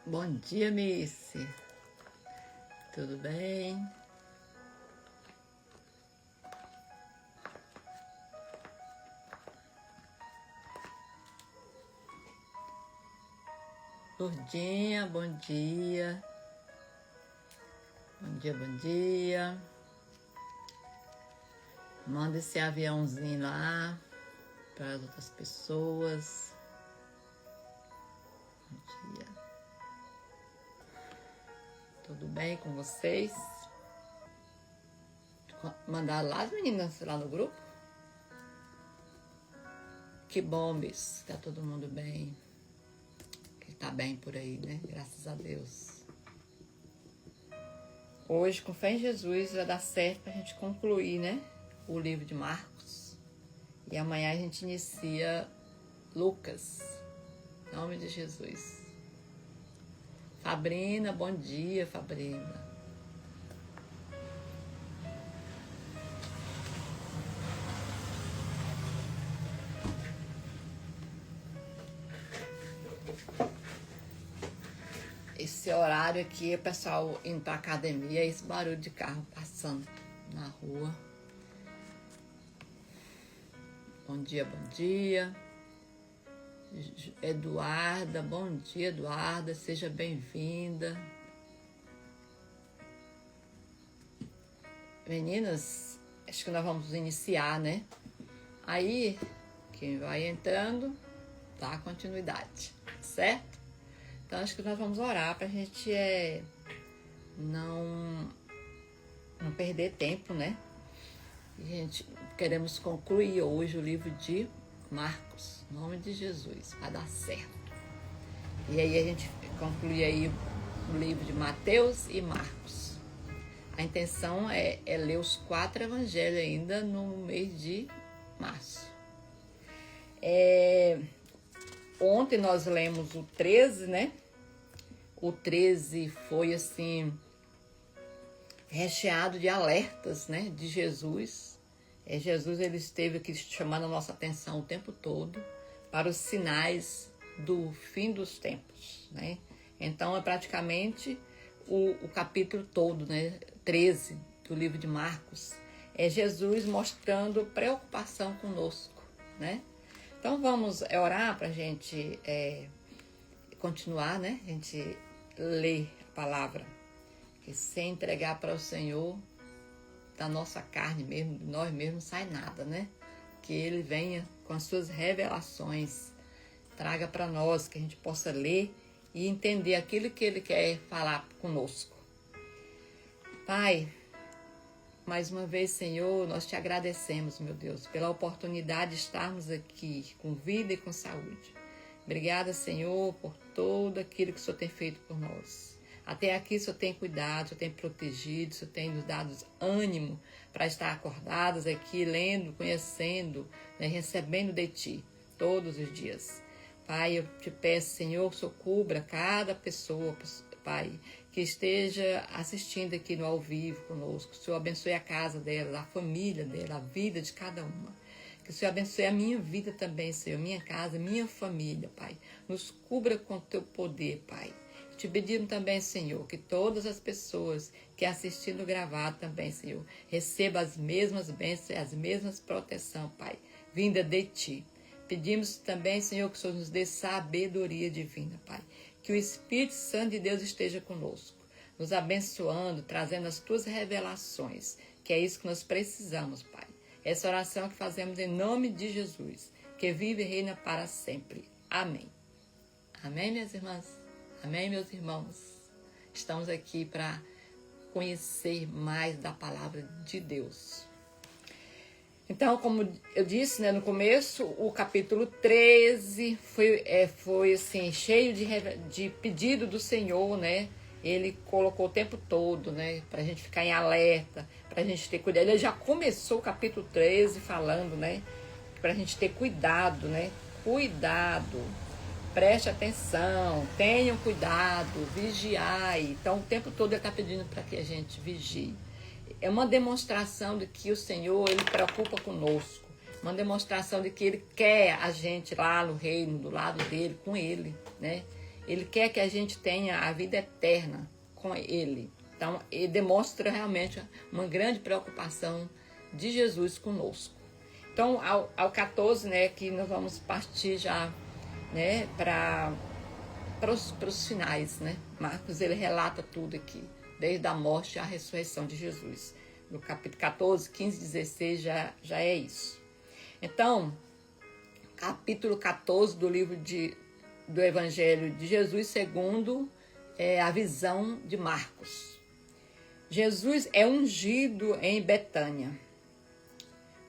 Bom dia, Missy. Tudo bem? Lourdinha, bom dia. Bom dia, bom dia. Manda esse aviãozinho lá para as outras pessoas. Bom dia. Tudo bem com vocês? Mandaram lá as meninas lá no grupo? Que bom, Miss. Tá todo mundo bem. Que tá bem por aí, né? Graças a Deus. Hoje, com fé em Jesus, vai dar certo pra gente concluir, né? O livro de Marcos. E amanhã a gente inicia Lucas. Em nome de Jesus. Fabrina, bom dia, Fabrina. Esse horário aqui, o pessoal indo pra academia, esse barulho de carro passando na rua. Bom dia, bom dia. Eduarda, bom dia, Eduarda, seja bem-vinda. Meninas, acho que nós vamos iniciar, né? Aí, quem vai entrando, dá continuidade, certo? Então, acho que nós vamos orar pra gente não perder tempo, né? A gente queremos concluir hoje o livro de Marcos, em nome de Jesus, vai dar certo. E aí a gente conclui aí o livro de Mateus e Marcos. A intenção é ler os 4 evangelhos ainda no mês de março. Ontem nós lemos o 13, né? O 13 foi assim, recheado de alertas, né? De Jesus. Jesus ele esteve aqui chamando a nossa atenção o tempo todo para os sinais do fim dos tempos, né? Então é praticamente o capítulo todo, né? 13 do livro de Marcos. É Jesus mostrando preocupação conosco, né? Então vamos orar para a gente continuar, né? A gente ler a palavra. Que sem entregar para o Senhor, da nossa carne mesmo, de nós mesmos, sai nada, né? Que Ele venha com as suas revelações, traga para nós, que a gente possa ler e entender aquilo que Ele quer falar conosco. Pai, mais uma vez, Senhor, nós te agradecemos, meu Deus, pela oportunidade de estarmos aqui com vida e com saúde. Obrigada, Senhor, por tudo aquilo que o Senhor tem feito por nós. Até aqui o Senhor tem cuidado, o Senhor tem protegido, o Senhor tem nos dado ânimo para estar acordados aqui, lendo, conhecendo, né, recebendo de Ti todos os dias. Pai, eu te peço, Senhor, que o Senhor cubra cada pessoa, Pai, que esteja assistindo aqui no ao vivo conosco. Que o Senhor abençoe a casa dela, a família dela, a vida de cada uma. Que o Senhor abençoe a minha vida também, Senhor, minha casa, minha família, Pai. Nos cubra com o Teu poder, Pai. Te pedimos também, Senhor, que todas as pessoas que assistindo gravado também, Senhor, recebam as mesmas bênçãos e as mesmas proteções, Pai, vinda de Ti. Pedimos também, Senhor, que o Senhor nos dê sabedoria divina, Pai. Que o Espírito Santo de Deus esteja conosco, nos abençoando, trazendo as Tuas revelações, que é isso que nós precisamos, Pai. Essa oração que fazemos em nome de Jesus, que vive e reina para sempre. Amém. Amém, minhas irmãs? Amém, meus irmãos? Estamos aqui para conhecer mais da palavra de Deus. Então, como eu disse, né, no começo, o capítulo 13 foi assim, cheio de pedido do Senhor, né? Ele colocou o tempo todo, né, para a gente ficar em alerta, para a gente ter cuidado. Ele já começou o capítulo 13 falando, né, para a gente ter cuidado, né? Cuidado. Preste atenção, tenham cuidado, vigiai. Então, o tempo todo ele está pedindo para que a gente vigie. É uma demonstração de que o Senhor, Ele preocupa conosco. Uma demonstração de que Ele quer a gente lá no reino, do lado dele, com Ele, né? Ele quer que a gente tenha a vida eterna com Ele. Então, ele demonstra realmente uma grande preocupação de Jesus conosco. Então, ao 14, né, que nós vamos partir já, né, para os finais, né? Marcos, ele relata tudo aqui, desde a morte à ressurreição de Jesus. No capítulo 14, 15, 16 já é isso. Então, capítulo 14 do livro do Evangelho de Jesus segundo a visão de Marcos. Jesus é ungido em Betânia.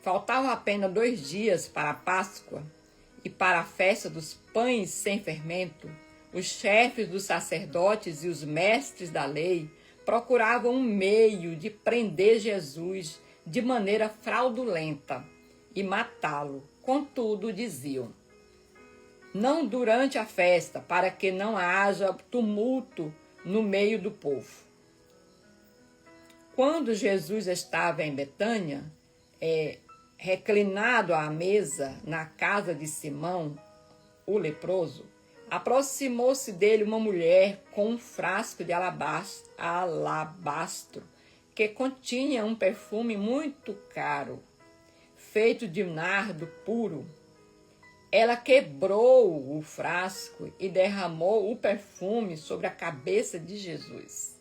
Faltavam apenas 2 dias para a Páscoa e para a festa dos pães sem fermento. Os chefes dos sacerdotes e os mestres da lei procuravam um meio de prender Jesus de maneira fraudulenta e matá-lo. Contudo, diziam: não durante a festa, para que não haja tumulto no meio do povo. Quando Jesus estava em Betânia, reclinado à mesa na casa de Simão, o leproso, aproximou-se dele uma mulher com um frasco de alabastro que continha um perfume muito caro, feito de nardo puro. Ela quebrou o frasco e derramou o perfume sobre a cabeça de Jesus.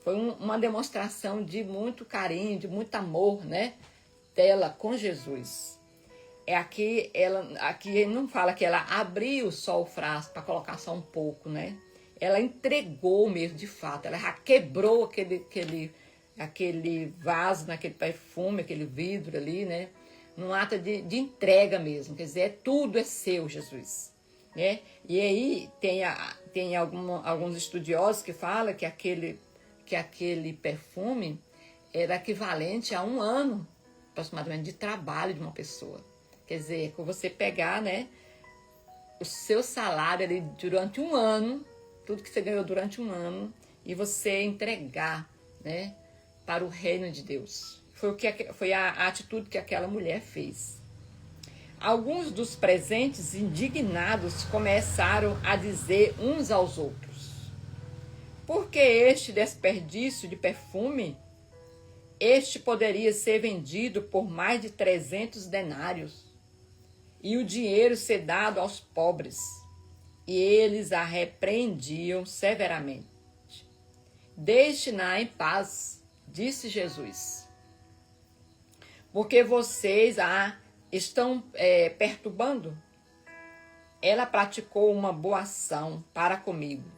Foi uma demonstração de muito carinho, de muito amor, né, dela com Jesus. Aqui não fala que ela abriu só o frasco para colocar só um pouco, né? Ela entregou mesmo, de fato. Ela já quebrou aquele vaso, aquele perfume, aquele vidro ali, né? Num ato de entrega mesmo. Quer dizer, tudo é seu, Jesus. Né? E aí tem alguns estudiosos que falam que aquele perfume era equivalente a 1 ano, aproximadamente, de trabalho de uma pessoa. Quer dizer, com você pegar, né, o seu salário ali durante 1 ano, tudo que você ganhou durante 1 ano, e você entregar, né, para o reino de Deus. Foi a atitude que aquela mulher fez. Alguns dos presentes, indignados, começaram a dizer uns aos outros: por que este desperdício de perfume? Este poderia ser vendido por mais de 300 denários e o dinheiro ser dado aos pobres. E eles a repreendiam severamente. Deixe-na em paz, disse Jesus, porque vocês a estão perturbando. Ela praticou uma boa ação para comigo,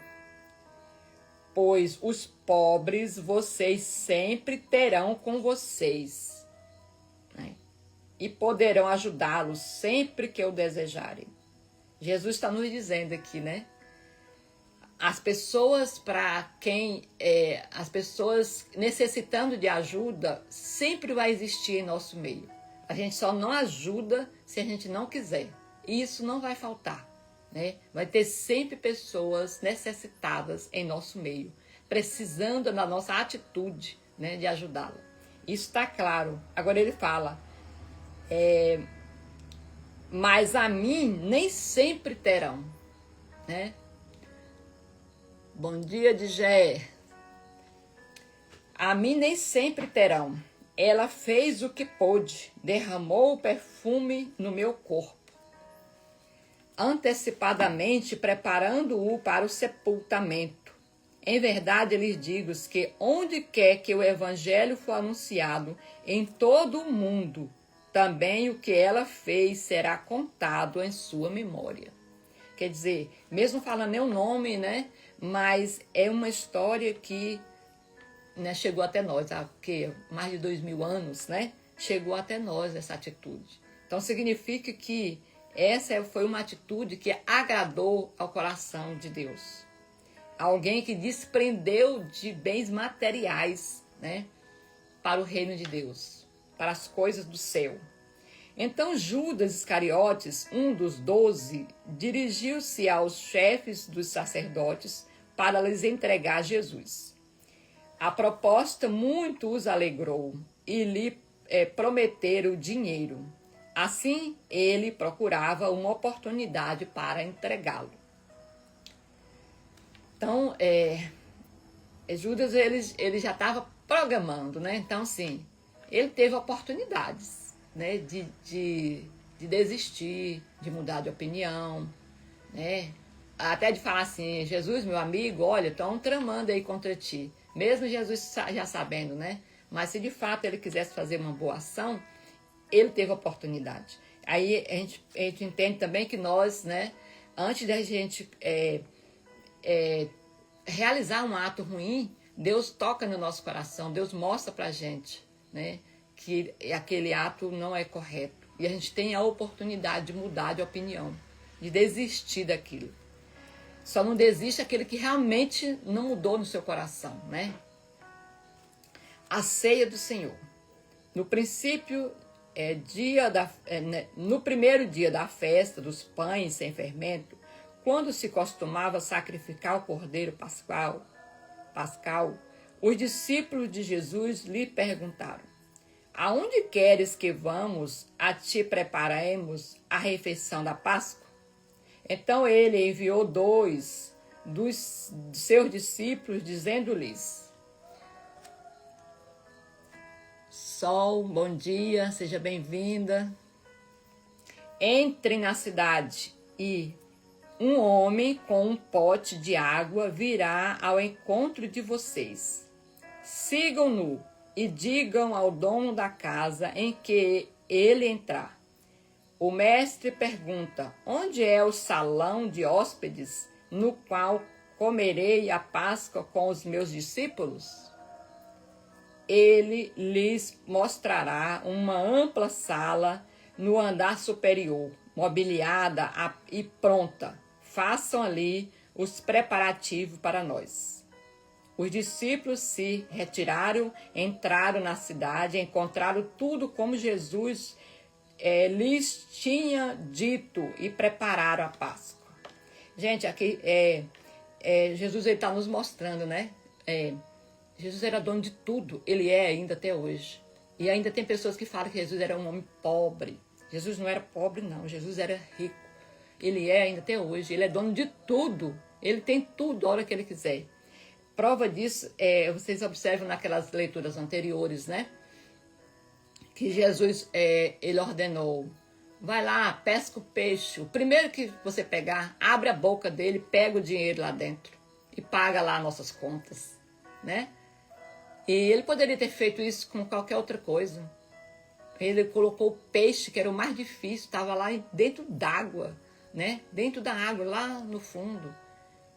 pois os pobres vocês sempre terão com vocês, né? E poderão ajudá-los sempre que o desejarem. Jesus está nos dizendo aqui, né? As pessoas as pessoas necessitando de ajuda, sempre vai existir em nosso meio. A gente só não ajuda se a gente não quiser. E isso não vai faltar, né? Vai ter sempre pessoas necessitadas em nosso meio, precisando da nossa atitude, né, de ajudá-la. Isso está claro. Agora ele fala, mas a mim nem sempre terão, né? Bom dia, Digé. A mim nem sempre terão. Ela fez o que pôde, derramou o perfume no meu corpo, antecipadamente preparando-o para o sepultamento. Em verdade, lhes digo que onde quer que o evangelho for anunciado em todo o mundo, também o que ela fez será contado em sua memória. Quer dizer, mesmo falando nem o nome, né? Mas é uma história que, né, chegou até nós, há mais de 2000 anos, né? Chegou até nós essa atitude. Então significa que essa foi uma atitude que agradou ao coração de Deus. Alguém que desprendeu de bens materiais, né, para o reino de Deus, para as coisas do céu. Então Judas Iscariotes, um dos 12, dirigiu-se aos chefes dos sacerdotes para lhes entregar Jesus. A proposta muito os alegrou e lhe prometeram dinheiro. Assim, ele procurava uma oportunidade para entregá-lo. Então, Judas, ele já estava programando, né? Então, assim, ele teve oportunidades, né? De desistir, de mudar de opinião, né? Até de falar assim, Jesus, meu amigo, olha, estão tramando aí contra ti. Mesmo Jesus já sabendo, né? Mas se de fato ele quisesse fazer uma boa ação, ele teve oportunidade. Aí a gente entende também que nós, né? Antes da gente realizar um ato ruim, Deus toca no nosso coração, Deus mostra pra gente, né? Que aquele ato não é correto. E a gente tem a oportunidade de mudar de opinião, de desistir daquilo. Só não desiste aquele que realmente não mudou no seu coração, né? A ceia do Senhor. No princípio, no primeiro dia da festa dos pães sem fermento, quando se costumava sacrificar o cordeiro pascal, os discípulos de Jesus lhe perguntaram: aonde queres que vamos a ti preparemos a refeição da Páscoa? Então ele enviou 2 dos seus discípulos, dizendo-lhes: Sol, bom dia, seja bem-vinda. Entrem na cidade e um homem com um pote de água virá ao encontro de vocês. Sigam-no e digam ao dono da casa em que ele entrar: o mestre pergunta: onde é o salão de hóspedes no qual comerei a Páscoa com os meus discípulos? Ele lhes mostrará uma ampla sala no andar superior, mobiliada e pronta. Façam ali os preparativos para nós. Os discípulos se retiraram, entraram na cidade, encontraram tudo como Jesus lhes tinha dito e prepararam a Páscoa. Gente, aqui Jesus está nos mostrando, né? Jesus era dono de tudo, ele é ainda até hoje. E ainda tem pessoas que falam que Jesus era um homem pobre. Jesus não era pobre, não. Jesus era rico. Ele é ainda até hoje. Ele é dono de tudo. Ele tem tudo a hora que ele quiser. Prova disso, vocês observam naquelas leituras anteriores, né? Que Jesus, ele ordenou: vai lá, pesca o peixe. O primeiro que você pegar, abre a boca dele, pega o dinheiro lá dentro e paga lá nossas contas, né? E ele poderia ter feito isso com qualquer outra coisa. Ele colocou o peixe, que era o mais difícil, estava lá dentro d'água, né? Dentro da água, lá no fundo.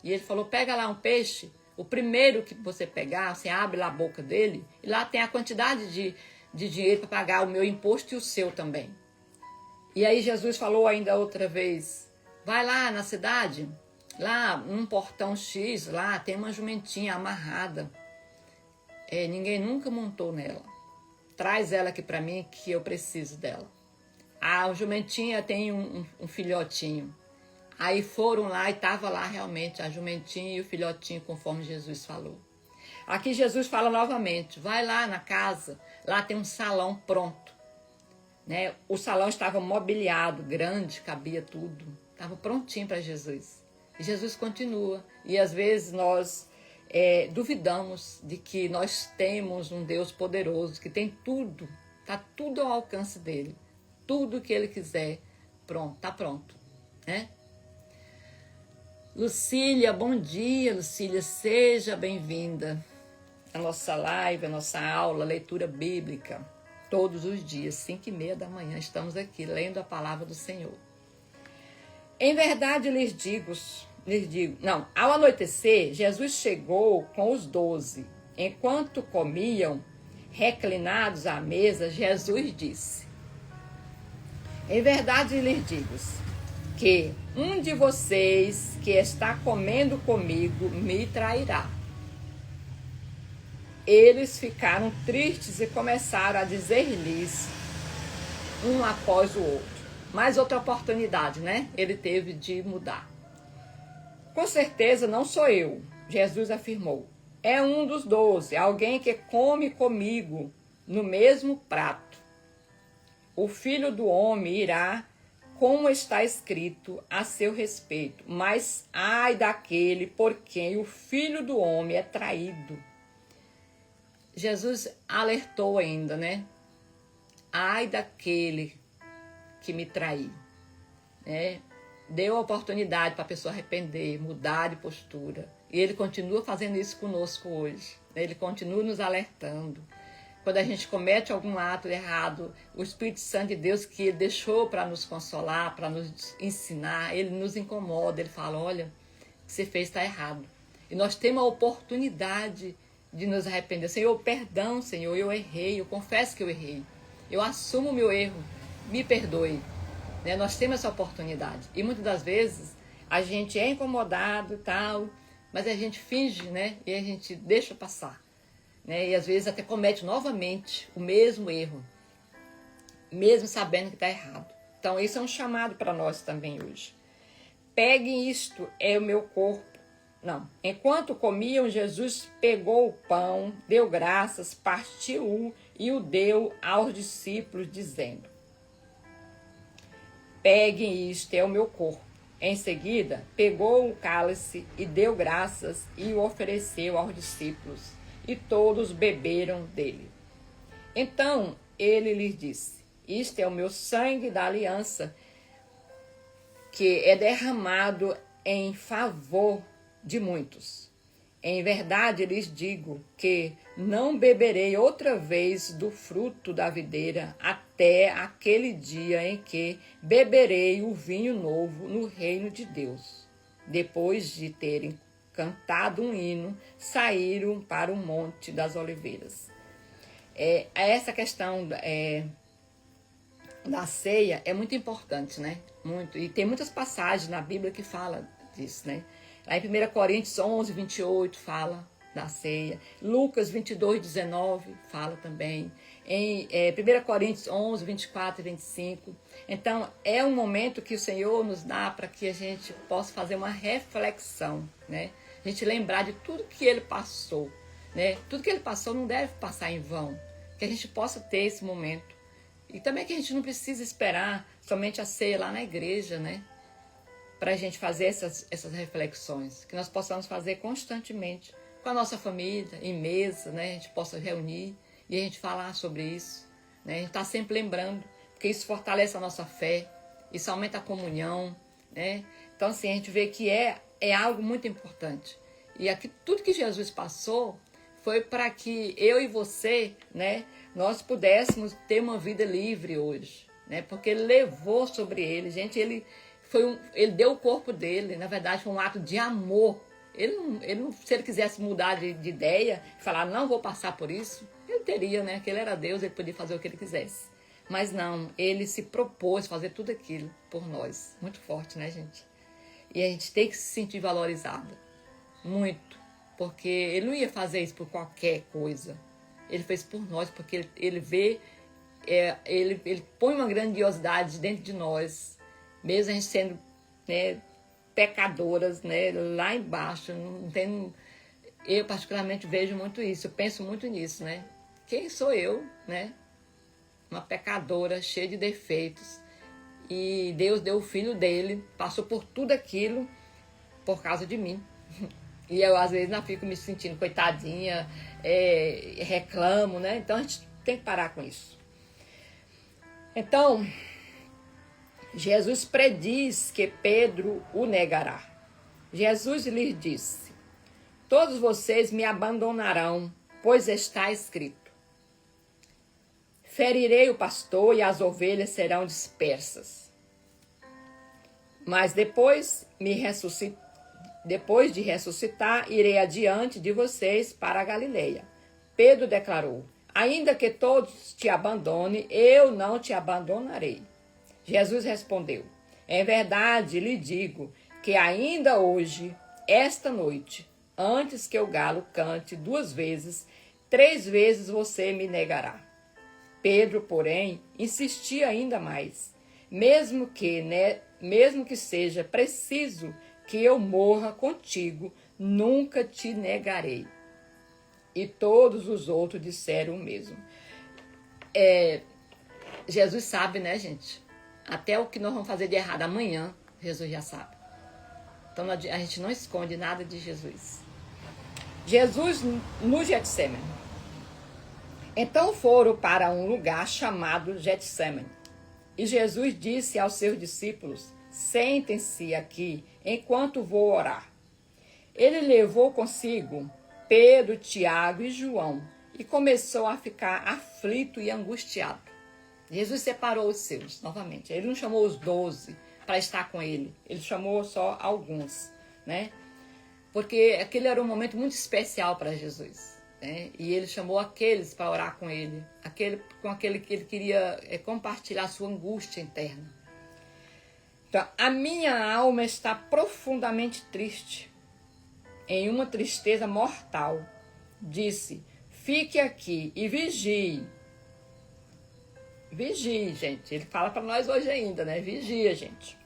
E ele falou: pega lá um peixe, o primeiro que você pegar, você abre lá a boca dele, e lá tem a quantidade de dinheiro para pagar o meu imposto e o seu também. E aí Jesus falou ainda outra vez: vai lá na cidade, lá num portão X, lá tem uma jumentinha amarrada. Ninguém nunca montou nela. Traz ela aqui para mim que eu preciso dela. A jumentinha tem um filhotinho. Aí foram lá e estava lá realmente a jumentinha e o filhotinho, conforme Jesus falou. Aqui Jesus fala novamente: vai lá na casa, lá tem um salão pronto, né? O salão estava mobiliado, grande, cabia tudo, estava prontinho para Jesus. E Jesus continua. E às vezes nós duvidamos de que nós temos um Deus poderoso, que tem tudo, está tudo ao alcance dele, tudo que ele quiser, pronto, está pronto, né? Lucília, bom dia, Lucília, seja bem-vinda à nossa live, à nossa aula, leitura bíblica, todos os dias, 5h30 da manhã, estamos aqui lendo a palavra do Senhor. Em verdade lhes digo, ao anoitecer, Jesus chegou com os 12. Enquanto comiam, reclinados à mesa, Jesus disse: em verdade lhes digo que um de vocês que está comendo comigo me trairá. Eles ficaram tristes e começaram a dizer-lhes um após o outro. Mais outra oportunidade, né? Ele teve de mudar. Com certeza não sou eu, Jesus afirmou. É um dos 12, alguém que come comigo no mesmo prato. O Filho do Homem irá como está escrito a seu respeito, mas ai daquele por quem o Filho do Homem é traído. Jesus alertou ainda, né? Ai daquele que me traiu, né? Deu a oportunidade para a pessoa arrepender, mudar de postura. E ele continua fazendo isso conosco hoje. Ele continua nos alertando. Quando a gente comete algum ato errado, o Espírito Santo de Deus que ele deixou para nos consolar, para nos ensinar, ele nos incomoda. Ele fala, olha, o que você fez está errado. E nós temos a oportunidade de nos arrepender. Senhor, perdão, Senhor, eu errei, eu confesso que eu errei. Eu assumo o meu erro, me perdoe. Né? Nós temos essa oportunidade. E muitas das vezes a gente é incomodado e tal, mas a gente finge, né? E a gente deixa passar. Né? E às vezes até comete novamente o mesmo erro, mesmo sabendo que está errado. Então isso é um chamado para nós também hoje. Peguem isto, é o meu corpo. Não. Enquanto comiam, Jesus pegou o pão, deu graças, partiu-o e o deu aos discípulos, dizendo: peguem isto, é o meu corpo. Em seguida, pegou o cálice e deu graças e o ofereceu aos discípulos, e todos beberam dele. Então ele lhes disse: isto é o meu sangue da aliança, que é derramado em favor de muitos. Em verdade lhes digo que não beberei outra vez do fruto da videira até aquele dia em que beberei o vinho novo no reino de Deus. Depois de terem cantado um hino, saíram para o Monte das Oliveiras. Essa questão da ceia é muito importante, né? Muito. E tem muitas passagens na Bíblia que falam disso, né? Lá em 1 Coríntios 11, 28 fala da ceia. Lucas 22, 19 fala também. Em 1 Coríntios 11, 24 e 25. Então, é um momento que o Senhor nos dá para que a gente possa fazer uma reflexão, né? A gente lembrar de tudo que Ele passou, né? Tudo que Ele passou não deve passar em vão. Que a gente possa ter esse momento. E também que a gente não precisa esperar somente a ceia lá na igreja, né? Para a gente fazer essas reflexões, que nós possamos fazer constantemente com a nossa família, em mesa, né? A gente possa reunir e a gente falar sobre isso, né? A gente está sempre lembrando, porque isso fortalece a nossa fé, isso aumenta a comunhão, né? Então, assim, a gente vê que é algo muito importante. E aqui, tudo que Jesus passou foi para que eu e você, né? Nós pudéssemos ter uma vida livre hoje, né? Porque Ele levou sobre Ele, gente, Ele deu o corpo dele, na verdade foi um ato de amor. Ele não, se ele quisesse mudar de ideia, falar, não vou passar por isso, ele teria, né? Que ele era Deus, ele podia fazer o que ele quisesse. Mas não, ele se propôs fazer tudo aquilo por nós. Muito forte, né, gente? E a gente tem que se sentir valorizada. Muito. Porque ele não ia fazer isso por qualquer coisa. Ele fez por nós, porque ele vê, ele põe uma grandiosidade dentro de nós. Mesmo a gente sendo, né, pecadoras, né, lá embaixo, não tem, eu particularmente vejo muito isso, eu penso muito nisso, né? Quem sou eu, né? Uma pecadora cheia de defeitos. E Deus deu o filho dele, passou por tudo aquilo por causa de mim. E eu às vezes não fico me sentindo coitadinha, reclamo, né? Então a gente tem que parar com isso. Então, Jesus prediz que Pedro o negará. Jesus lhe disse: todos vocês me abandonarão, pois está escrito: ferirei o pastor e as ovelhas serão dispersas. Mas depois de ressuscitar, irei adiante de vocês para a Galileia. Pedro declarou: ainda que todos te abandonem, eu não te abandonarei. Jesus respondeu: em verdade lhe digo que ainda hoje, esta noite, antes que o galo cante 2 vezes, 3 vezes você me negará. Pedro, porém, insistia ainda mais: mesmo que seja preciso que eu morra contigo, nunca te negarei. E todos os outros disseram o mesmo. Jesus sabe, né, gente? Até o que nós vamos fazer de errado amanhã, Jesus já sabe. Então a gente não esconde nada de Jesus. Jesus no Getsemane. Então foram para um lugar chamado Getsemane. E Jesus disse aos seus discípulos: sentem-se aqui enquanto vou orar. Ele levou consigo Pedro, Tiago e João e começou a ficar aflito e angustiado. Jesus separou os seus novamente. Ele não chamou os 12 para estar com ele. Ele chamou só alguns, né? Porque aquele era um momento muito especial para Jesus, né? E ele chamou aqueles para orar com ele, com aquele que ele queria compartilhar a sua angústia interna. Então, a minha alma está profundamente triste, em uma tristeza mortal. Disse: fique aqui e vigie. Vigie, gente. Ele fala para nós hoje ainda, né? Vigia, gente.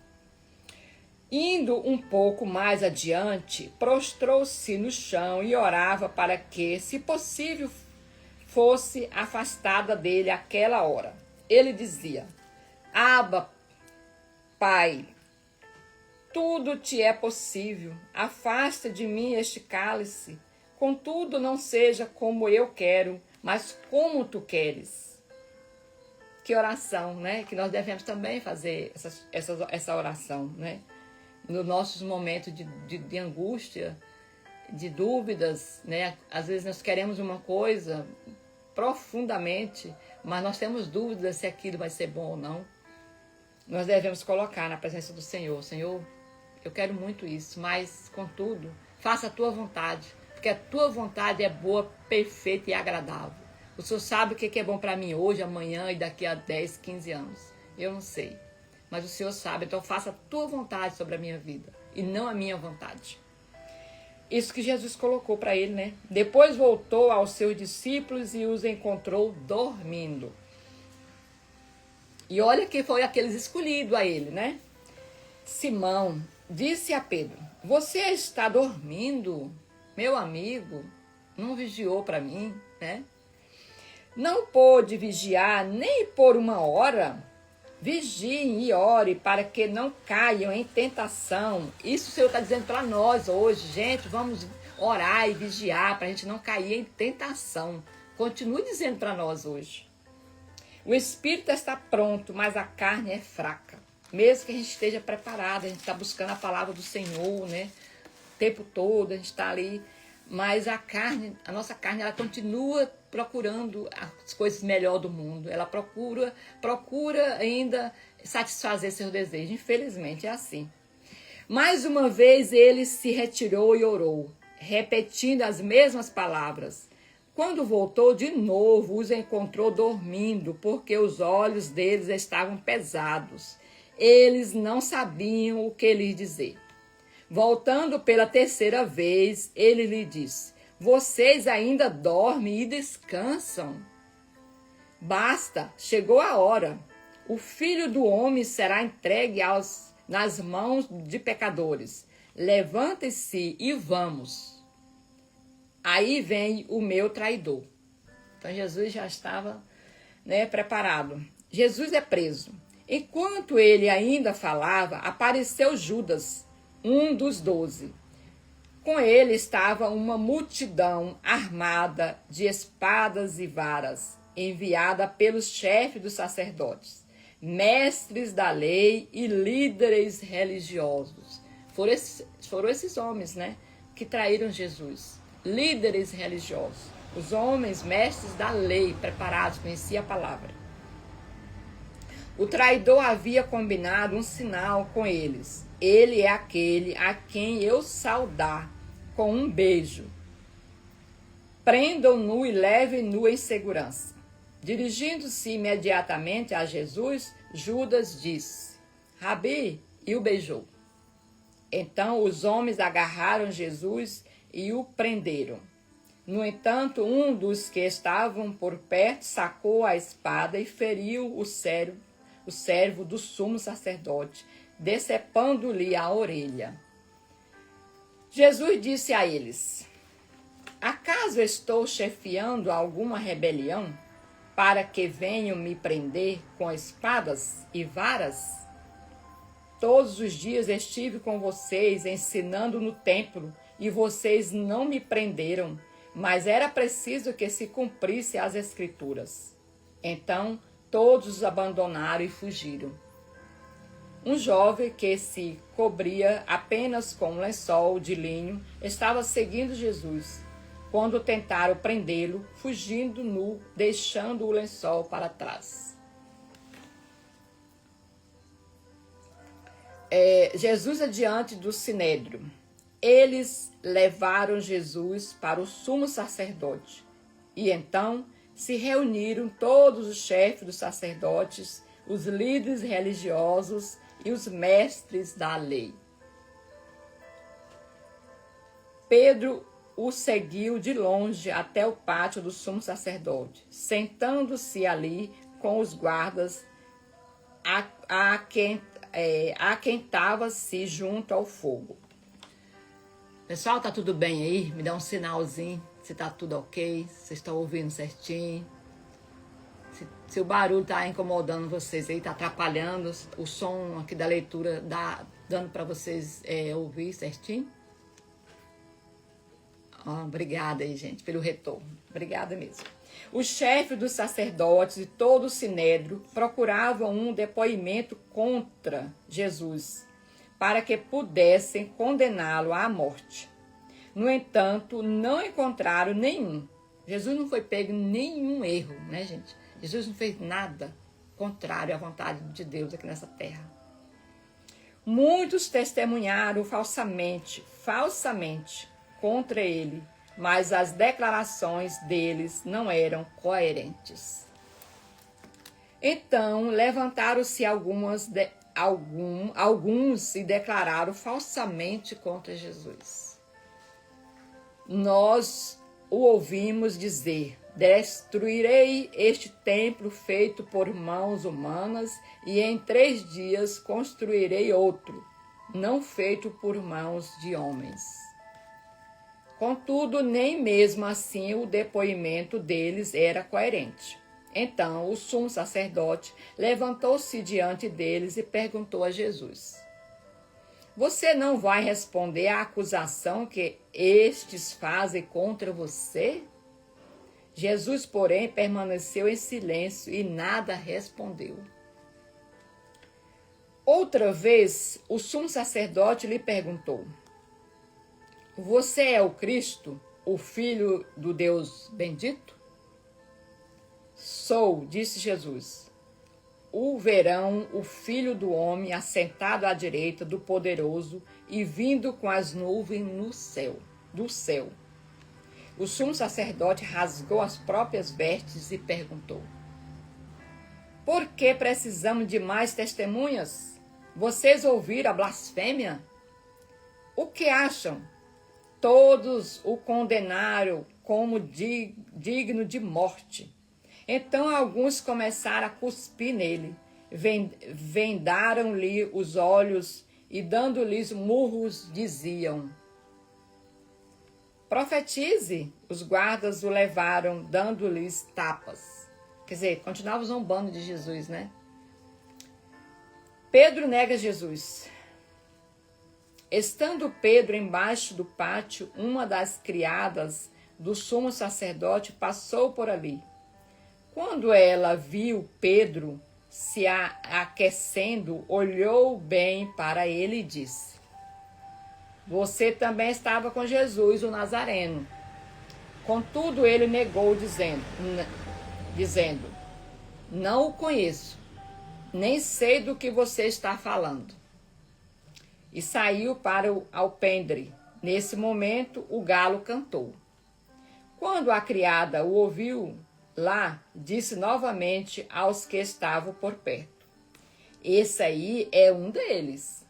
Indo um pouco mais adiante, prostrou-se no chão e orava para que, se possível, fosse afastada dele aquela hora. Ele dizia: Abba, Pai, tudo te é possível. Afasta de mim este cálice. Contudo, não seja como eu quero, mas como tu queres. Que oração, né? Que nós devemos também fazer essa oração, né? Nos nossos momentos de angústia, de dúvidas, né? Às vezes nós queremos uma coisa profundamente, mas nós temos dúvidas se aquilo vai ser bom ou não. Nós devemos colocar na presença do Senhor: Senhor, eu quero muito isso, mas, contudo, faça a tua vontade, porque a tua vontade é boa, perfeita e agradável. O Senhor sabe o que é bom para mim hoje, amanhã e daqui a 10, 15 anos. Eu não sei, mas o Senhor sabe, então faça a tua vontade sobre a minha vida e não a minha vontade. Isso que Jesus colocou para ele, né? Depois voltou aos seus discípulos e os encontrou dormindo. E olha que foi aqueles escolhidos a ele, né? Simão disse a Pedro: você está dormindo, meu amigo? Não vigiou para mim, né? Não pôde vigiar nem por uma hora? Vigiem e ore para que não caiam em tentação. Isso o Senhor está dizendo para nós hoje. Gente, vamos orar e vigiar para a gente não cair em tentação. Continue dizendo para nós hoje. O espírito está pronto, mas a carne é fraca. Mesmo que a gente esteja preparado, a gente está buscando a palavra do Senhor, né? O tempo todo, a gente está ali. Mas a nossa carne, ela continua procurando as coisas melhores do mundo. Ela procura ainda satisfazer seus desejos. Infelizmente, é assim. Mais uma vez, ele se retirou e orou, repetindo as mesmas palavras. Quando voltou de novo, os encontrou dormindo, porque os olhos deles estavam pesados. Eles não sabiam o que lhes dizer. Voltando pela terceira vez, ele lhe disse: vocês ainda dormem e descansam? Basta, chegou a hora. O Filho do Homem será entregue nas mãos de pecadores. Levantem-se e vamos. Aí vem o meu traidor. Então Jesus já estava, né, preparado. Jesus é preso. Enquanto ele ainda falava, apareceu Judas, um dos 12. Com ele estava uma multidão armada de espadas e varas, enviada pelos chefes dos sacerdotes, mestres da lei e líderes religiosos. Foram esses homens, né, que traíram Jesus. Líderes religiosos. Os homens, mestres da lei, preparados, conheciam a palavra. O traidor havia combinado um sinal com eles. Ele é aquele a quem eu saudar com um beijo. Prendam-no e levem-no em segurança. Dirigindo-se imediatamente a Jesus, Judas disse: Rabi, e o beijou. Então os homens agarraram Jesus e o prenderam. No entanto, um dos que estavam por perto sacou a espada e feriu o servo do sumo sacerdote, decepando-lhe a orelha. Jesus disse a eles: acaso estou chefiando alguma rebelião para que venham me prender com espadas e varas? Todos os dias estive com vocês ensinando no templo e vocês não me prenderam, mas era preciso que se cumprisse as Escrituras. Então todos os abandonaram e fugiram. Um jovem que se cobria apenas com um lençol de linho estava seguindo Jesus. Quando tentaram prendê-lo, fugindo nu, deixando o lençol para trás. Jesus adiante do sinédrio. Eles levaram Jesus para o sumo sacerdote. E então se reuniram todos os chefes dos sacerdotes, os líderes religiosos e os mestres da lei. Pedro o seguiu de longe até o pátio do sumo sacerdote. Sentando-se ali com os guardas, aquentava-se junto ao fogo. Pessoal, tá tudo bem aí? Me dá um sinalzinho se tá tudo ok, se vocês estão ouvindo certinho. Se o barulho tá incomodando vocês aí, tá atrapalhando o som aqui da leitura, dando para vocês ouvir certinho. Obrigada aí, gente, pelo retorno. Obrigada mesmo. Os chefes dos sacerdotes e todo o sinédrio procuravam um depoimento contra Jesus, para que pudessem condená-lo à morte. No entanto, não encontraram nenhum. Jesus não foi pego em nenhum erro, né, gente? Jesus não fez nada contrário à vontade de Deus aqui nessa terra. Muitos testemunharam falsamente contra ele, mas as declarações deles não eram coerentes. Então levantaram-se alguns e declararam falsamente contra Jesus. Nós o ouvimos dizer: destruirei este templo feito por mãos humanas e em 3 dias construirei outro, não feito por mãos de homens. Contudo, nem mesmo assim o depoimento deles era coerente. Então o sumo sacerdote levantou-se diante deles e perguntou a Jesus: você não vai responder à acusação que estes fazem contra você? Jesus, porém, permaneceu em silêncio e nada respondeu. Outra vez, o sumo sacerdote lhe perguntou: você é o Cristo, o Filho do Deus bendito? Sou, disse Jesus. O verão o Filho do Homem assentado à direita do Poderoso e vindo com as nuvens do céu. O sumo sacerdote rasgou as próprias vestes e perguntou: por que precisamos de mais testemunhas? Vocês ouviram a blasfêmia? O que acham? Todos o condenaram como digno de morte. Então alguns começaram a cuspir nele, vendaram-lhe os olhos e dando-lhes murros diziam: profetize. Os guardas o levaram dando-lhes tapas. Quer dizer, continuavam zombando de Jesus, né? Pedro nega Jesus. Estando Pedro embaixo do pátio, uma das criadas do sumo sacerdote passou por ali. Quando ela viu Pedro se aquecendo, olhou bem para ele e disse: você também estava com Jesus, o Nazareno. Contudo, ele negou, dizendo: não o conheço, nem sei do que você está falando. E saiu para o alpendre. Nesse momento, o galo cantou. Quando a criada o ouviu lá, disse novamente aos que estavam por perto: esse aí é um deles.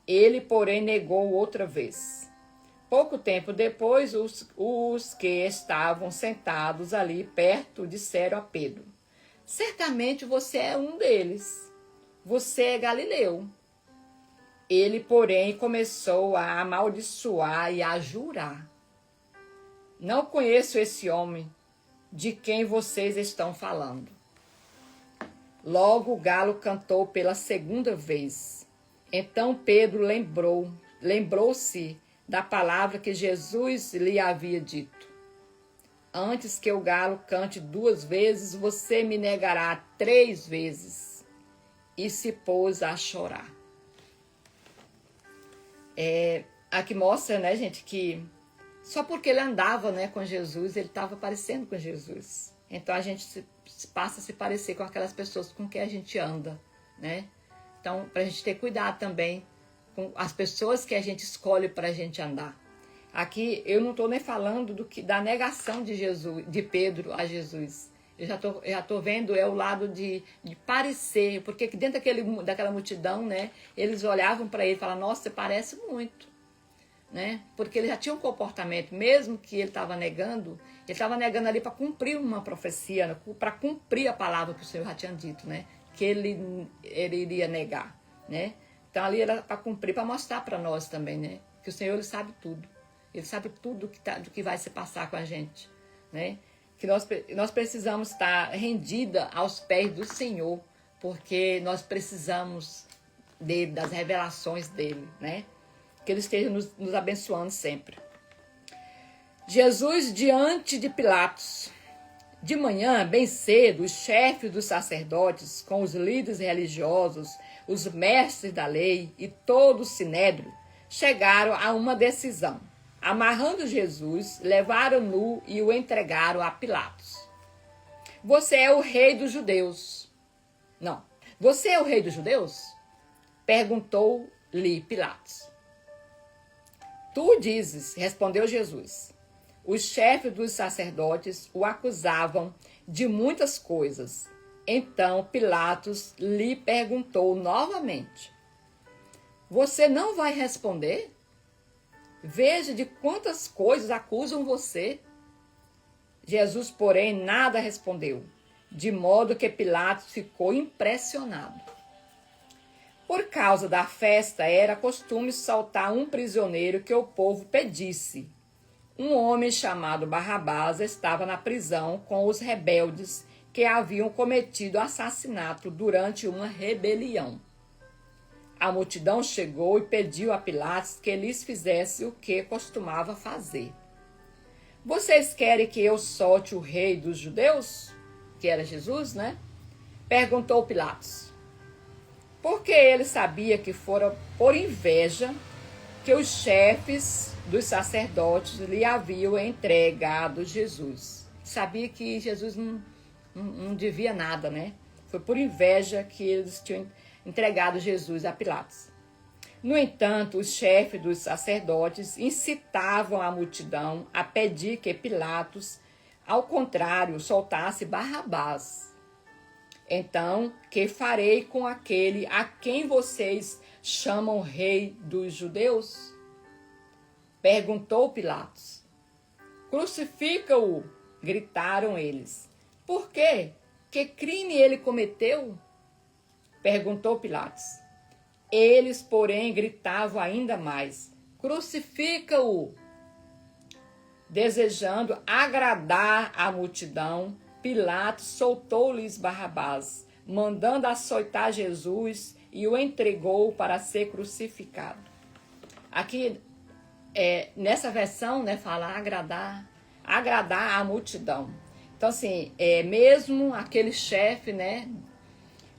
Ele, porém, negou outra vez. Pouco tempo depois, os que estavam sentados ali perto disseram a Pedro: certamente você é um deles. Você é galileu. Ele, porém, começou a amaldiçoar e a jurar: não conheço esse homem. de quem vocês estão falando. Logo o galo cantou pela segunda vez. Então Pedro lembrou-se da palavra que Jesus lhe havia dito: antes que o galo cante 2 vezes, você me negará 3 vezes. E se pôs a chorar. Aqui mostra, né, gente, que só porque ele andava, né, com Jesus, ele estava parecendo com Jesus. Então a gente passa a se parecer com aquelas pessoas com quem a gente anda, né? Então, para a gente ter cuidado também com as pessoas que a gente escolhe para a gente andar. Aqui eu não estou nem falando da negação de Jesus, de Pedro a Jesus. Eu já tô vendo o lado de parecer, porque dentro daquela multidão, né, eles olhavam para ele e falavam: nossa, você parece muito, né? Porque ele já tinha um comportamento, mesmo que ele estava negando ali para cumprir uma profecia, para cumprir a palavra que o Senhor já tinha dito, né? Que ele iria negar, né? Então ali era para cumprir, para mostrar para nós também, né? Que o Senhor, ele sabe tudo. Ele sabe tudo do que vai se passar com a gente, né? Que nós precisamos estar rendida aos pés do Senhor, porque nós precisamos dele, das revelações dele, né? Que ele esteja nos abençoando sempre. Jesus diante de Pilatos. De manhã, bem cedo, os chefes dos sacerdotes, com os líderes religiosos, os mestres da lei e todo o sinédrio, chegaram a uma decisão. Amarrando Jesus, levaram-no e o entregaram a Pilatos. Você é o rei dos judeus. Não. Você é o rei dos judeus? Perguntou-lhe Pilatos. Tu dizes, respondeu Jesus. Os chefes dos sacerdotes o acusavam de muitas coisas. Então Pilatos lhe perguntou novamente: você não vai responder? Veja de quantas coisas acusam você. Jesus, porém, nada respondeu, de modo que Pilatos ficou impressionado. Por causa da festa, era costume soltar um prisioneiro que o povo pedisse. Um homem chamado Barrabás estava na prisão com os rebeldes que haviam cometido assassinato durante uma rebelião. A multidão chegou e pediu a Pilatos que lhes fizesse o que costumava fazer. Vocês querem que eu solte o rei dos judeus? Que era Jesus, né? Perguntou Pilatos. Porque ele sabia que fora por inveja que os chefes dos sacerdotes lhe haviam entregado Jesus. Sabia que Jesus não devia nada, né? Foi por inveja que eles tinham entregado Jesus a Pilatos. No entanto, os chefes dos sacerdotes incitavam a multidão a pedir que Pilatos, ao contrário, soltasse Barrabás. Então, que farei com aquele a quem vocês chamam rei dos judeus? Perguntou Pilatos. Crucifica-o, gritaram eles. Por quê? Que crime ele cometeu? Perguntou Pilatos. Eles, porém, gritavam ainda mais: crucifica-o! Desejando agradar a multidão, Pilatos soltou-lhes Barrabás, mandando açoitar Jesus e o entregou para ser crucificado. Aqui, nessa versão, né, fala agradar a multidão. Então, assim, mesmo aquele chefe, né,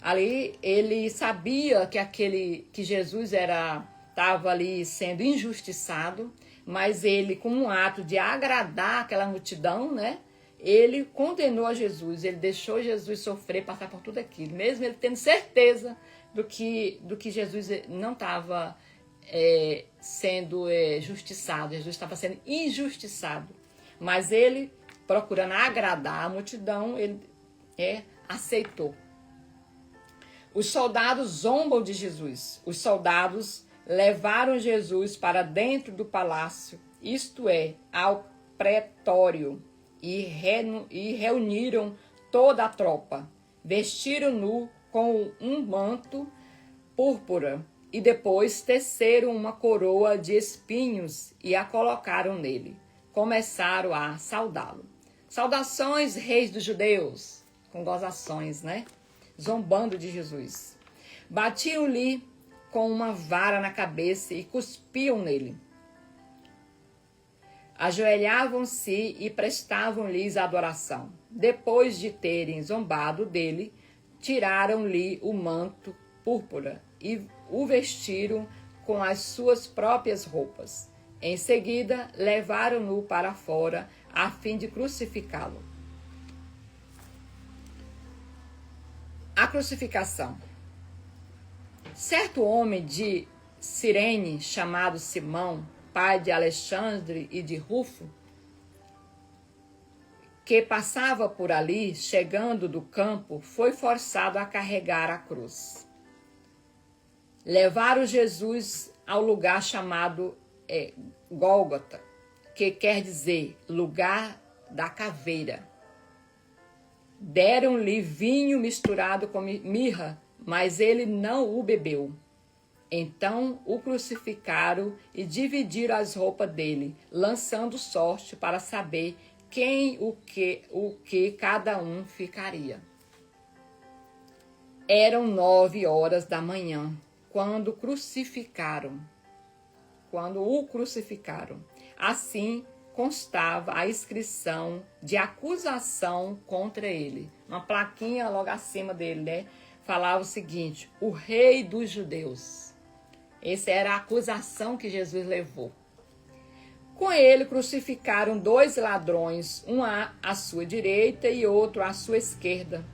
ali ele sabia que Jesus estava ali sendo injustiçado, mas ele, como um ato de agradar aquela multidão, né, ele condenou a Jesus, ele deixou Jesus sofrer, passar por tudo aquilo, mesmo ele tendo certeza do que Jesus não estava sendo justiçado, Jesus estava sendo injustiçado, mas ele, procurando agradar a multidão, ele aceitou. Os soldados zombam de Jesus. Os soldados levaram Jesus para dentro do palácio, isto é, ao pretório, e reuniram toda a tropa. Vestiram-no com um manto púrpura e depois teceram uma coroa de espinhos e a colocaram nele. Começaram a saudá-lo. Saudações, reis dos judeus, com gozações, né? Zombando de Jesus. Batiam-lhe com uma vara na cabeça e cuspiam nele. Ajoelhavam-se e prestavam-lhes adoração. Depois de terem zombado dele, tiraram-lhe o manto púrpura e o vestiram com as suas próprias roupas. Em seguida, levaram-no para fora a fim de crucificá-lo. A crucificação. Certo homem de Cirene, chamado Simão, pai de Alexandre e de Rufo, que passava por ali, chegando do campo, foi forçado a carregar a cruz. Levaram Jesus ao lugar chamado Gólgota, que quer dizer lugar da caveira. Deram-lhe vinho misturado com mirra, mas ele não o bebeu. Então o crucificaram e dividiram as roupas dele, lançando sorte para saber o que cada um ficaria. Eram 9 horas da manhã, quando o crucificaram. Assim constava a inscrição de acusação contra ele. Uma plaquinha logo acima dele, né? Falava o seguinte: o rei dos judeus. Essa era a acusação que Jesus levou. Com ele crucificaram 2 ladrões, um à sua direita e outro à sua esquerda.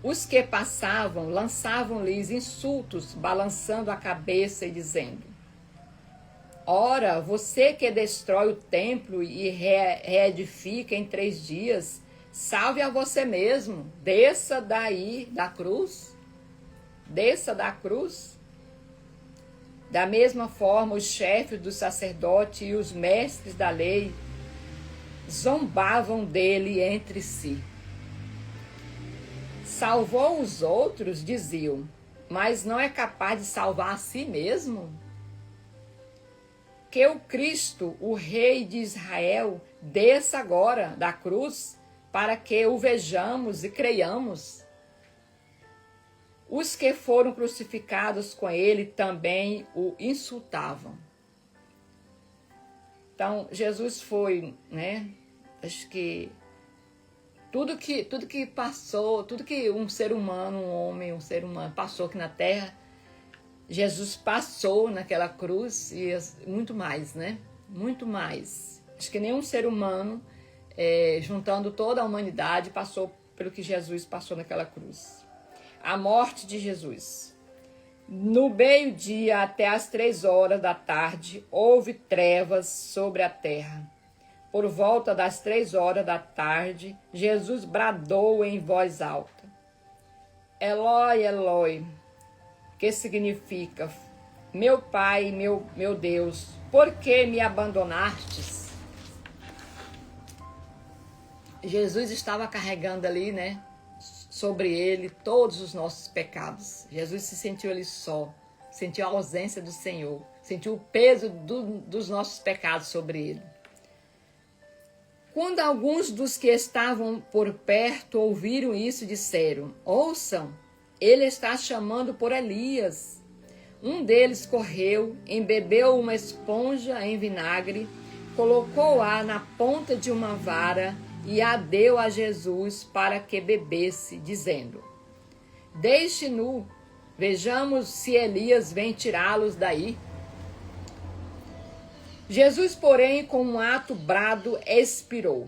Os que passavam lançavam-lhes insultos, balançando a cabeça e dizendo: ora, você que destrói o templo e reedifica em 3 dias, salve a você mesmo, desça daí da cruz. Desça da cruz. Da mesma forma, os chefes dos sacerdotes e os mestres da lei zombavam dele entre si. Salvou os outros, diziam, mas não é capaz de salvar a si mesmo? Que o Cristo, o Rei de Israel, desça agora da cruz, para que o vejamos e creiamos. Os que foram crucificados com ele também o insultavam. Então, Jesus foi, né? Acho que tudo que passou, tudo que um ser humano, um ser humano passou aqui na Terra, Jesus passou naquela cruz e muito mais, né? Muito mais. Acho que nenhum ser humano, juntando toda a humanidade, passou pelo que Jesus passou naquela cruz. A morte de Jesus. No meio-dia até as 3 horas da tarde, houve trevas sobre a terra. Por volta das 3 horas da tarde, Jesus bradou em voz alta: Eloi, Eloi, que significa: meu Pai, meu Deus, por que me abandonastes? Jesus estava carregando ali, né, sobre ele todos os nossos pecados. Jesus se sentiu ali só, sentiu a ausência do Senhor, sentiu o peso dos nossos pecados sobre ele. Quando alguns dos que estavam por perto ouviram isso, disseram: ouçam, ele está chamando por Elias. Um deles correu, embebeu uma esponja em vinagre, colocou-a na ponta de uma vara e a deu a Jesus para que bebesse, dizendo: deixe-no, vejamos se Elias vem tirá-los daí. Jesus, porém, com um ato brado, expirou.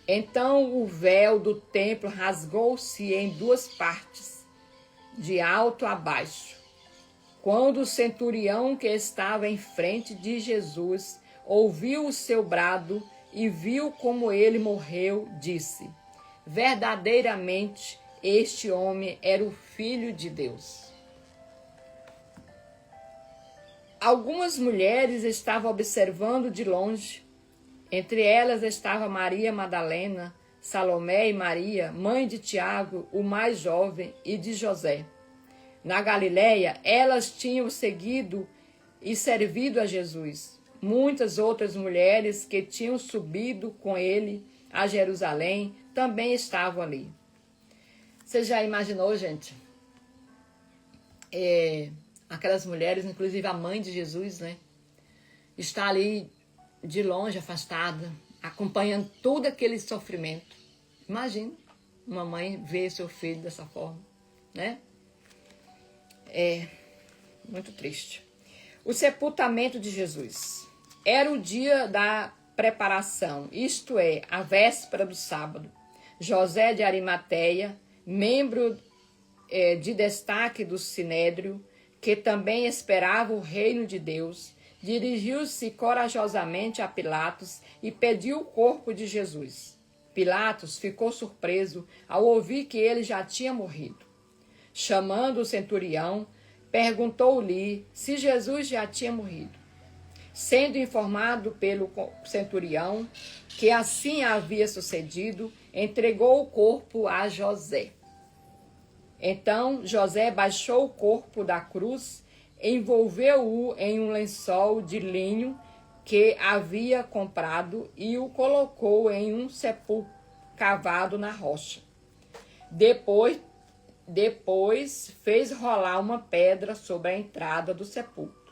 Então o véu do templo rasgou-se em 2 partes, de alto a baixo. Quando o centurião que estava em frente de Jesus ouviu o seu brado e viu como ele morreu, disse: verdadeiramente este homem era o Filho de Deus. Algumas mulheres estavam observando de longe. Entre elas estava Maria Madalena, Salomé e Maria, mãe de Tiago, o mais jovem, e de José. Na Galileia, elas tinham seguido e servido a Jesus. muitas outras mulheres que tinham subido com ele a Jerusalém também estavam ali. Você já imaginou, gente? Aquelas mulheres, inclusive a mãe de Jesus, né? Está ali de longe, afastada, acompanhando todo aquele sofrimento. Imagina uma mãe ver seu filho dessa forma, né? É muito triste. O sepultamento de Jesus. Era o dia da preparação, isto é, a véspera do sábado. José de Arimateia, membro de destaque do Sinédrio, que também esperava o reino de Deus, dirigiu-se corajosamente a Pilatos e pediu o corpo de Jesus. Pilatos ficou surpreso ao ouvir que ele já tinha morrido. Chamando o centurião, perguntou-lhe se Jesus já tinha morrido. Sendo informado pelo centurião que assim havia sucedido, entregou o corpo a José. Então José baixou o corpo da cruz, envolveu-o em um lençol de linho que havia comprado e o colocou em um sepulcro cavado na rocha. Depois fez rolar uma pedra sobre a entrada do sepulcro.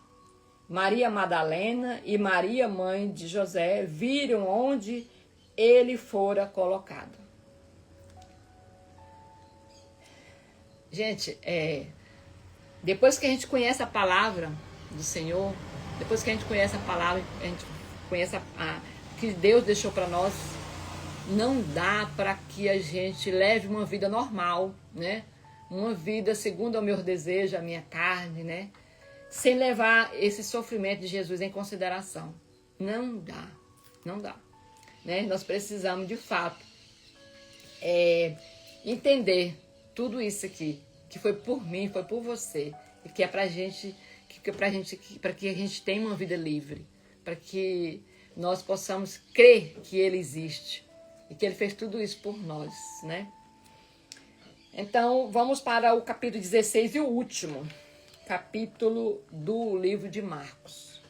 Maria Madalena e Maria, mãe de José, viram onde ele fora colocado. Gente, depois que a gente conhece a palavra do Senhor, depois que a gente conhece a palavra, a gente conhece que Deus deixou para nós, não dá para que a gente leve uma vida normal, né? Uma vida segundo o meu desejo, a minha carne, né? Sem levar esse sofrimento de Jesus em consideração. Não dá, não dá. Né? Nós precisamos, de fato, entender tudo isso aqui, que foi por mim, foi por você, e que é para que a gente tenha uma vida livre, para que nós possamos crer que Ele existe e que Ele fez tudo isso por nós, né? Então, vamos para o capítulo 16 e o último capítulo do livro de Marcos.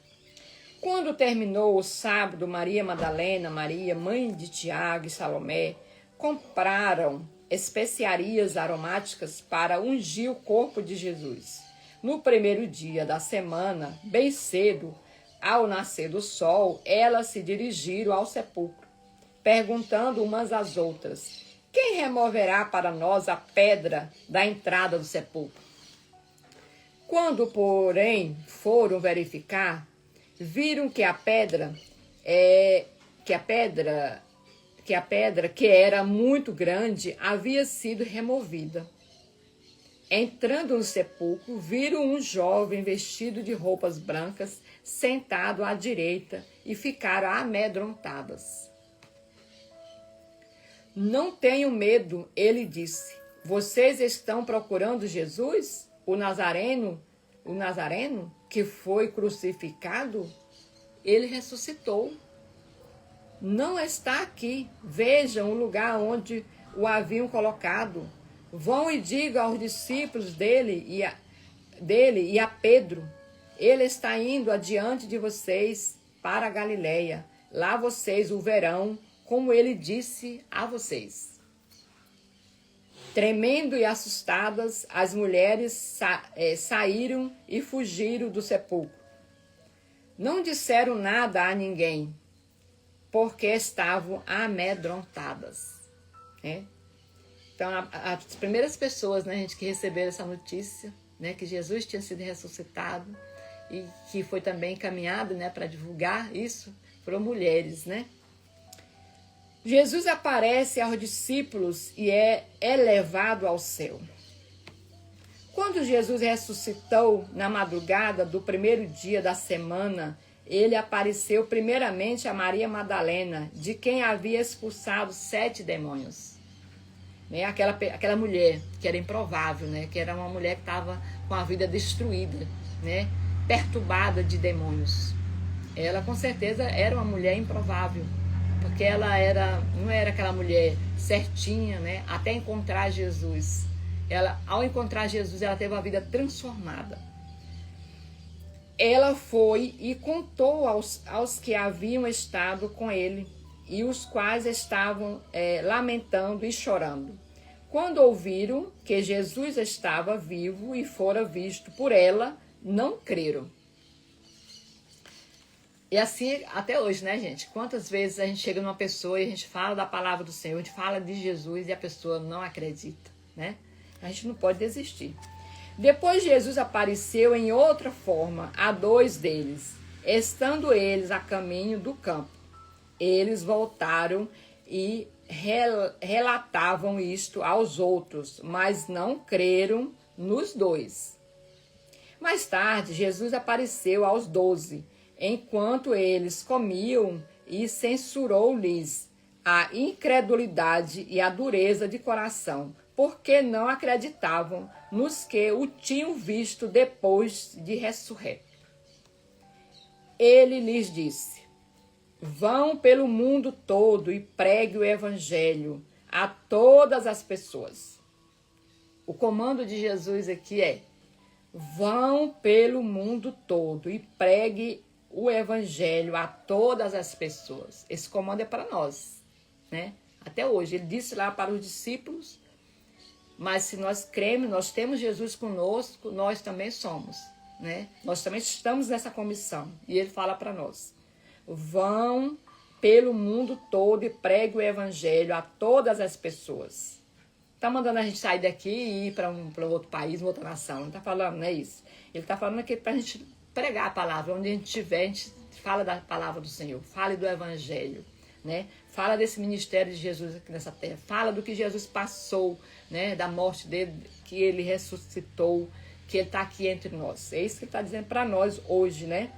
Quando terminou o sábado, Maria Madalena, Maria, mãe de Tiago e Salomé, compraram especiarias aromáticas para ungir o corpo de Jesus. No primeiro dia da semana, bem cedo, ao nascer do sol, elas se dirigiram ao sepulcro, perguntando umas às outras: quem removerá para nós a pedra da entrada do sepulcro? Quando, porém, foram verificar, viram que a pedra que era muito grande havia sido removida. Entrando no sepulcro, viram um jovem vestido de roupas brancas sentado à direita e ficaram amedrontadas. Não tenham medo, ele disse. Vocês estão procurando Jesus, o Nazareno que foi crucificado? Ele ressuscitou. Não está aqui. Vejam o lugar onde o haviam colocado. Vão e digam aos discípulos dele e a Pedro: ele está indo adiante de vocês para a Galileia. Lá vocês o verão, como ele disse a vocês. Tremendo e assustadas, as mulheres saíram e fugiram do sepulcro. Não disseram nada a ninguém, porque estavam amedrontadas. Né? Então, as primeiras pessoas, né, gente, que receberam essa notícia, né, que Jesus tinha sido ressuscitado e que foi também encaminhado, né, para divulgar isso, foram mulheres, né? Jesus aparece aos discípulos e é elevado ao céu. Quando Jesus ressuscitou na madrugada do primeiro dia da semana, ele apareceu primeiramente a Maria Madalena, de quem havia expulsado 7 demônios. Né? Aquela mulher que era improvável, né? Que era uma mulher que estava com a vida destruída, né? Perturbada de demônios. Ela com certeza era uma mulher improvável, porque ela não era aquela mulher certinha, né? Até encontrar Jesus. Ao encontrar Jesus, ela teve uma vida transformada. ela foi e contou aos que haviam estado com ele, e os quais estavam lamentando e chorando. Quando ouviram que Jesus estava vivo e fora visto por ela, não creram. E assim até hoje, né, gente? Quantas vezes a gente chega numa pessoa e a gente fala da palavra do Senhor, a gente fala de Jesus e a pessoa não acredita, né? A gente não pode desistir. Depois Jesus apareceu em outra forma a 2 deles, estando eles a caminho do campo. Eles voltaram e relatavam isto aos outros, mas não creram nos 2. Mais tarde, Jesus apareceu aos 12, enquanto eles comiam, e censurou-lhes a incredulidade e a dureza de coração, porque não acreditavam nos que o tinham visto depois de ressurreto. Ele lhes disse: vão pelo mundo todo e pregue o evangelho a todas as pessoas. O comando de Jesus aqui é: vão pelo mundo todo e pregue o evangelho a todas as pessoas. Esse comando é para nós, né? Até hoje, ele disse lá para os discípulos, mas se nós cremos, nós temos Jesus conosco, nós também somos, né? Nós também estamos nessa comissão. E ele fala para nós: vão pelo mundo todo e pregue o evangelho a todas as pessoas. Está mandando a gente sair daqui e ir para outro país, uma outra nação. Não está falando, não é isso. Ele está falando aqui para a gente pregar a palavra. Onde a gente estiver, a gente fala da palavra do Senhor. Fale do evangelho, né? Fala desse ministério de Jesus aqui nessa terra. Fala do que Jesus passou, né? Da morte dele, que ele ressuscitou, que ele está aqui entre nós. É isso que ele está dizendo para nós hoje, né?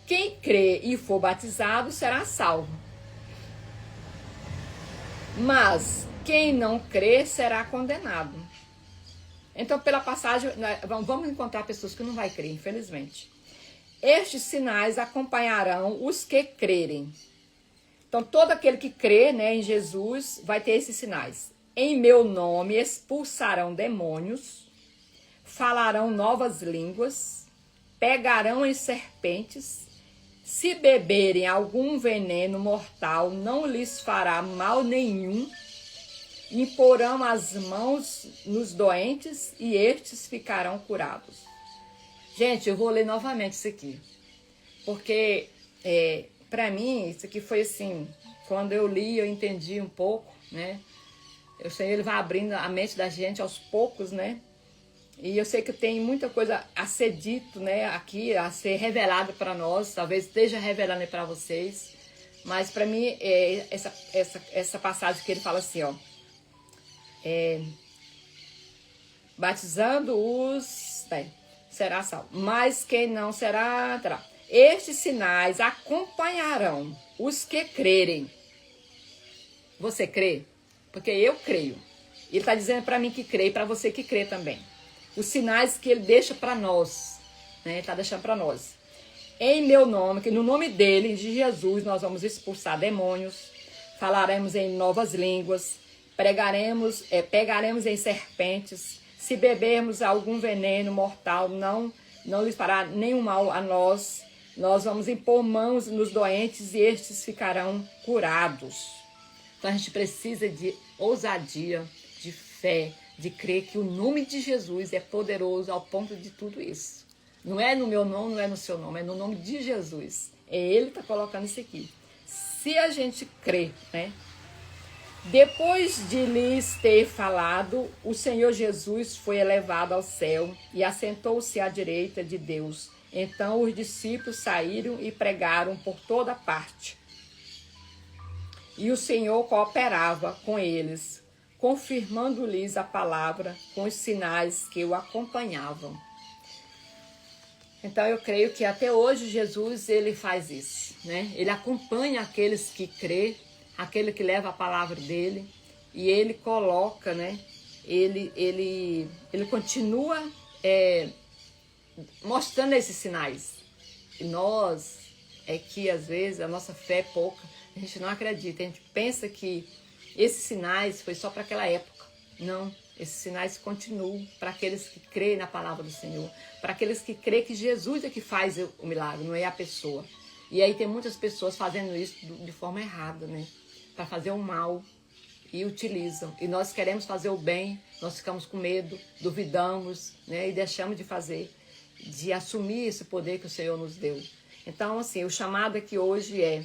Quem crê e for batizado será salvo. Mas quem não crê será condenado. Então, pela passagem, vamos encontrar pessoas que não vão crer, infelizmente. Estes sinais acompanharão os que crerem. Então, todo aquele que crê, né, em Jesus vai ter esses sinais. Em meu nome expulsarão demônios, falarão novas línguas, pegarão em serpentes. Se beberem algum veneno mortal, não lhes fará mal nenhum. Imporão as mãos nos doentes e estes ficarão curados. Gente, eu vou ler novamente isso aqui. Porque, para mim, isso aqui foi assim, quando eu li, eu entendi um pouco, né? O Senhor, ele vai abrindo a mente da gente aos poucos, né? E eu sei que tem muita coisa a ser dito, né, aqui, a ser revelado para nós, talvez esteja revelando para vocês, mas para mim, essa passagem que ele fala assim, ó, batizando os, será salvo, mas quem não será, terá. Estes sinais acompanharão os que crerem. Você crê? Porque eu creio. Ele está dizendo para mim que crê e para você que crê também. Os sinais que ele deixa para nós, né? Ele está deixando para nós. Em meu nome, que no nome dele, de Jesus, nós vamos expulsar demônios, falaremos em novas línguas, pegaremos em serpentes, se bebermos algum veneno mortal, não lhes fará nenhum mal a nós. Nós vamos impor mãos nos doentes e estes ficarão curados. Então a gente precisa de ousadia, de fé, de crer que o nome de Jesus é poderoso ao ponto de tudo isso. Não é no meu nome, não é no seu nome, é no nome de Jesus. É ele que está colocando isso aqui. Se a gente crê, né? Depois de lhes ter falado, o Senhor Jesus foi elevado ao céu e assentou-se à direita de Deus. Então os discípulos saíram e pregaram por toda parte. E o Senhor cooperava com eles, confirmando-lhes a palavra com os sinais que o acompanhavam. Então eu creio que até hoje Jesus, ele faz isso, né? Ele acompanha aqueles que crê, aquele que leva a palavra dele, e ele coloca, né? Ele continua mostrando esses sinais. E nós, que às vezes a nossa fé é pouca, a gente não acredita, a gente pensa que esses sinais foi só para aquela época. Não, esses sinais continuam para aqueles que creem na palavra do Senhor, para aqueles que creem que Jesus é que faz o milagre, não é a pessoa. E aí tem muitas pessoas fazendo isso de forma errada, né? Para fazer o mal e utilizam. E nós queremos fazer o bem, nós ficamos com medo, duvidamos, né? E deixamos de fazer, de assumir esse poder que o Senhor nos deu. Então, assim, o chamado aqui hoje é: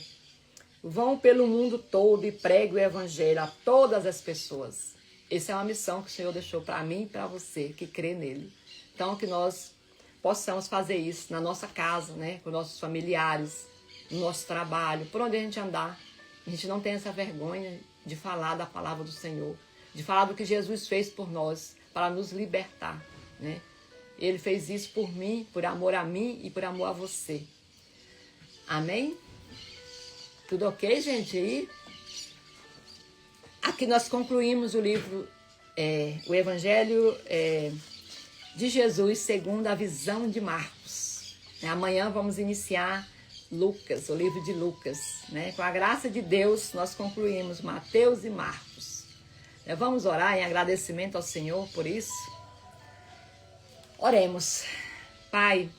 vão pelo mundo todo e pregue o evangelho a todas as pessoas. Essa é uma missão que o Senhor deixou para mim e para você que crê nele. Então, que nós possamos fazer isso na nossa casa, né? Com nossos familiares, no nosso trabalho, por onde a gente andar. A gente não tem essa vergonha de falar da palavra do Senhor, de falar do que Jesus fez por nós, para nos libertar, né? Ele fez isso por mim, por amor a mim e por amor a você. Amém? Tudo ok, gente? E aqui nós concluímos o livro, o Evangelho de Jesus segundo a visão de Marcos. Amanhã vamos iniciar Lucas, o livro de Lucas, né? Com a graça de Deus, nós concluímos Mateus e Marcos. Vamos orar em agradecimento ao Senhor por isso? Oremos. Pai,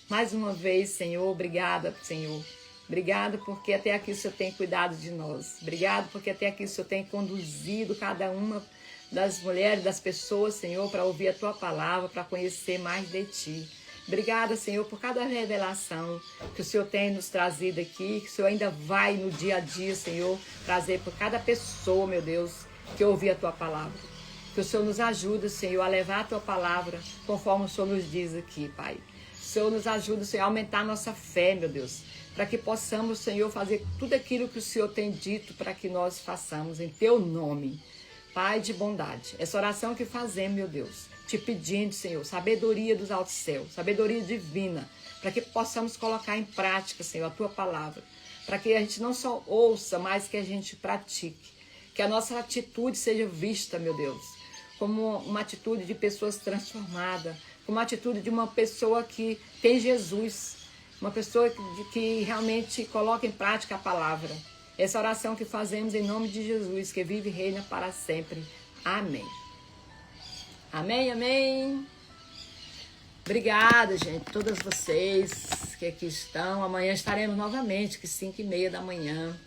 mais uma vez, Senhor, obrigada, Senhor. Obrigado porque até aqui o Senhor tem cuidado de nós. Obrigado porque até aqui o Senhor tem conduzido cada uma das mulheres, das pessoas, Senhor, para ouvir a Tua palavra, para conhecer mais de Ti. Obrigada, Senhor, por cada revelação que o Senhor tem nos trazido aqui, que o Senhor ainda vai no dia a dia, Senhor, trazer por cada pessoa, meu Deus, que ouvir a Tua palavra. Que o Senhor nos ajude, Senhor, a levar a Tua palavra conforme o Senhor nos diz aqui, Pai. O Senhor nos ajude, Senhor, a aumentar a nossa fé, meu Deus, para que possamos, Senhor, fazer tudo aquilo que o Senhor tem dito para que nós façamos em Teu nome. Pai de bondade, essa oração que fazemos, meu Deus, te pedindo, Senhor, sabedoria dos altos céus, sabedoria divina, para que possamos colocar em prática, Senhor, a Tua palavra, para que a gente não só ouça, mas que a gente pratique, que a nossa atitude seja vista, meu Deus, como uma atitude de pessoas transformadas, como uma atitude de uma pessoa que tem Jesus, uma pessoa que realmente coloca em prática a palavra. Essa oração que fazemos em nome de Jesus, que vive e reina para sempre. Amém. Amém, amém. Obrigada, gente, todas vocês que aqui estão. Amanhã estaremos novamente, que 5h30 da manhã.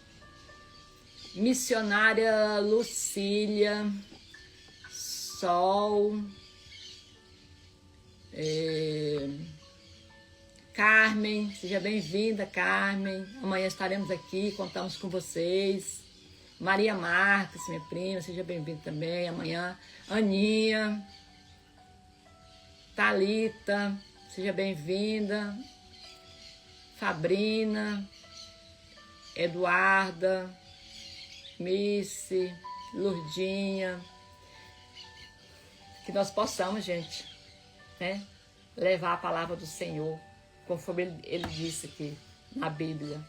Missionária Lucília, Sol, Carmen, seja bem-vinda, Carmen. Amanhã estaremos aqui, contamos com vocês. Maria Marques, minha prima, seja bem-vinda também. Amanhã, Aninha, Thalita, seja bem-vinda. Fabrina, Eduarda, Missy, Lurdinha. Que nós possamos, gente, né, levar a palavra do Senhor, conforme ele disse aqui na Bíblia.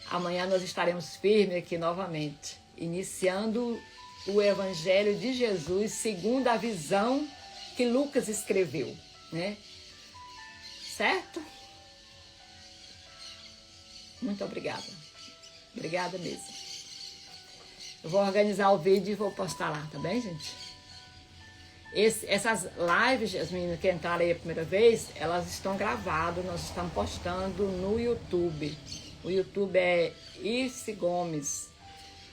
Amanhã nós estaremos firmes aqui novamente, iniciando o Evangelho de Jesus segundo a visão que Lucas escreveu, né? Certo? Muito obrigada. Obrigada mesmo. Eu vou organizar o vídeo e vou postar lá, tá bem, gente? Essas lives, as meninas que entraram aí a primeira vez, elas estão gravadas, nós estamos postando no YouTube. O YouTube é Irce Gomes.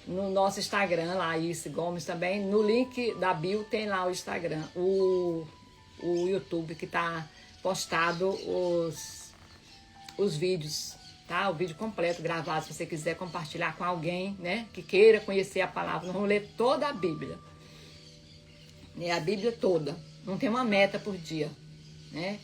No nosso Instagram, lá, Irce Gomes também. No link da bio tem lá o Instagram, o YouTube, que está postado os vídeos, tá? O vídeo completo gravado, se você quiser compartilhar com alguém, né, que queira conhecer a palavra. Nós vamos ler toda a Bíblia. A Bíblia toda, não tem uma meta por dia, né?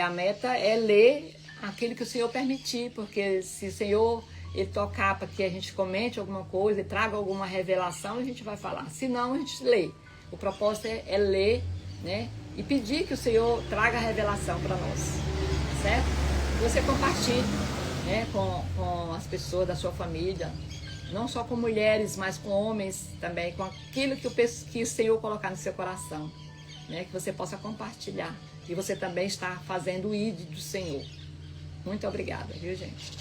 A meta é ler aquilo que o Senhor permitir, porque se o Senhor ele tocar para que a gente comente alguma coisa e traga alguma revelação, a gente vai falar. Se não, a gente lê. O propósito é ler, né? E pedir que o Senhor traga a revelação para nós, certo? Que você compartilhe, né, com as pessoas da sua família, não só com mulheres, mas com homens também, com aquilo que o Senhor colocar no seu coração, né? Que você possa compartilhar. E você também está fazendo o ID do Senhor. Muito obrigada, viu, gente?